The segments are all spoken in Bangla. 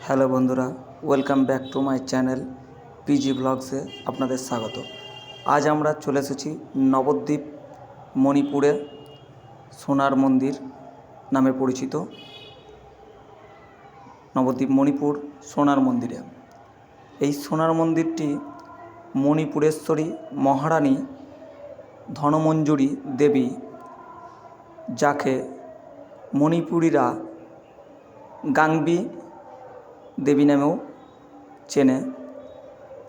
হ্যালো বন্ধুরা, welcome back to my channel PG ব্লগসে আপনাদের স্বাগত। আজ আমরা চলে এসেছি নবদ্বীপ মণিপুরে সোনার মন্দির নামে পরিচিত নবদ্বীপ মণিপুর সোনার মন্দিরে। এই সোনার মন্দিরটি মণিপুরেশ্বরী মহারানী ধনমঞ্জুরি দেবী, যাকে মণিপুরীরা গাংবি দেবী নামেও চেনে,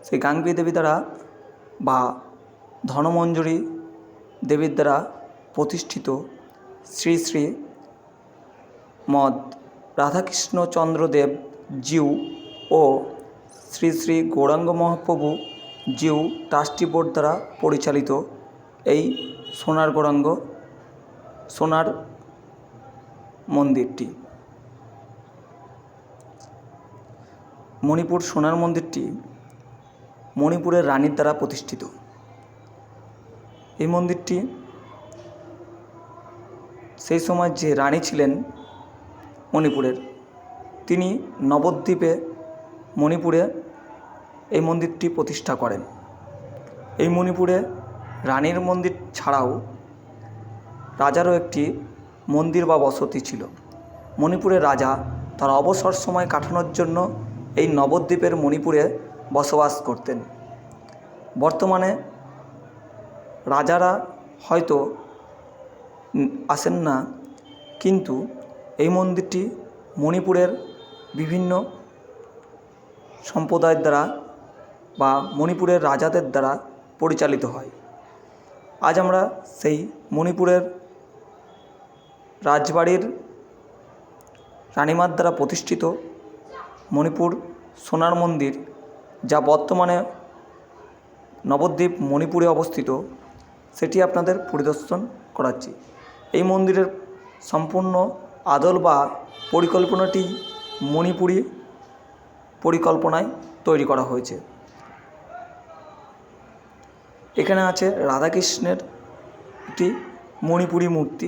সেই গাংবি দেবী দ্বারা বা ধনমঞ্জুরি দেবীর দ্বারা প্রতিষ্ঠিত শ্রী শ্রী মদ রাধাকৃষ্ণচন্দ্রদেব জিউ ও শ্রী শ্রী গৌরাঙ্গ মহাপ্রভু জিউ ট্রাস্টি বোর্ড দ্বারা পরিচালিত এই সোনার মন্দিরটি। মণিপুর সোনার মন্দিরটি মণিপুরের রানীর দ্বারা প্রতিষ্ঠিত। এই মন্দিরটি সেই সময় যে রানী ছিলেন মণিপুরের, তিনি নবদ্বীপে মণিপুরে এই মন্দিরটি প্রতিষ্ঠা করেন। এই মণিপুরে রানীর মন্দির ছাড়াও রাজারও একটি মন্দির বা বসতি ছিল। মণিপুরের রাজা তার অবসর সময় কাটানোর জন্য এই নবদ্বীপের মণিপুরে বসবাস করতেন। বর্তমানে রাজারা হয়তো আসেন না, কিন্তু এই মন্দিরটি মণিপুরের বিভিন্ন সম্প্রদায়ের দ্বারা বা মণিপুরের রাজাদের দ্বারা পরিচালিত হয়। আজ আমরা সেই মণিপুরের রাজবাড়ির রানীমার দ্বারা প্রতিষ্ঠিত মণিপুর সোনার মন্দির, যা বর্তমানে নবদ্বীপ মণিপুরে অবস্থিত, সেটি আপনাদের পরিদর্শন করাচ্ছি। এই মন্দিরের সম্পূর্ণ আদল বা পরিকল্পনাটি মণিপুরি পরিকল্পনায় তৈরি করা হয়েছে। এখানে আছে রাধাকৃষ্ণের একটি মণিপুরি মূর্তি।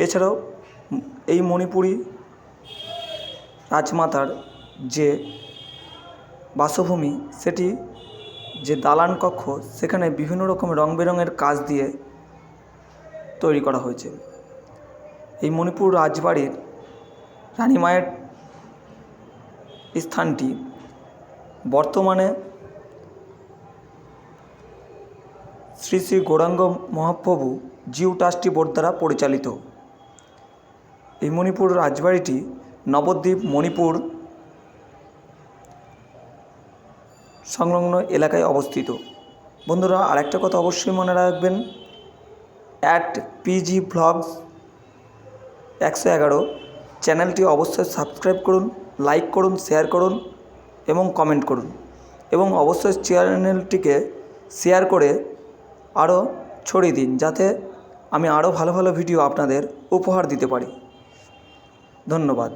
এছাড়াও এই মণিপুরি রাজমাতার যে বাসভূমি, সেটি যে দালান কক্ষ, সেখানে বিভিন্ন রকম রং বেরঙের কাজ দিয়ে তৈরি করা হয়েছে। এই মণিপুর রাজবাড়ির রানীমায়ের স্থানটি বর্তমানে শ্রী শ্রী গৌরাঙ্গ মহাপ্রভু জিউ ট্রাস্টি বোর্ড দ্বারা পরিচালিত। এই মণিপুর রাজবাড়িটি নবদ্বীপ মণিপুর সংলগ্ন এলাকায় অবস্থিত। বন্ধুরা, আরেকটা কথা অবশ্যই মনে রাখবেন, @PG Vlogs 111 চ্যানেলটি অবশ্যই সাবস্ক্রাইব করুন, লাইক করুন, শেয়ার করুন এবং কমেন্ট করুন, এবং অবশ্যই চ্যানেলটিকে শেয়ার করে আরও ছড়িয়ে দিন, যাতে আমি আরও ভালো ভালো ভিডিও আপনাদের উপহার দিতে পারি। ধন্যবাদ।